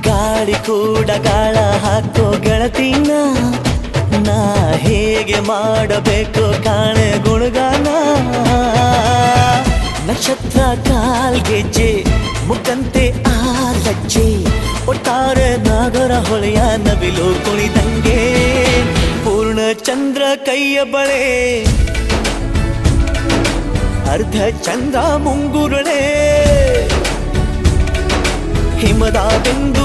ಗಾಳಿ ಕೂಡ ಗಾಳ ಹಾಕೋ ಗೆಳತಿನ ನಾ ಹೇಗೆ ಮಾಡಬೇಕು ಕಾಣೆ ಗುಣಗಾನ ನಕ್ಷತ್ರ ಕಾಲ್ಗೆಜ್ಜೆ ಮುಖಂತೆ ಆ ಲಜ್ಜೆ ಒಟ್ಟಾರೆ ನಾಗರ ಹೊಳೆಯ ನವಿಲು ಕುಣಿದಂಗೆ ಪೂರ್ಣ ಚಂದ್ರ ಕೈಯ ಬಳೆ ಅರ್ಧ ಚಂದ್ರ ಮುಂಗುರುಳೆ ಹಿಮದ ಬಿಂದು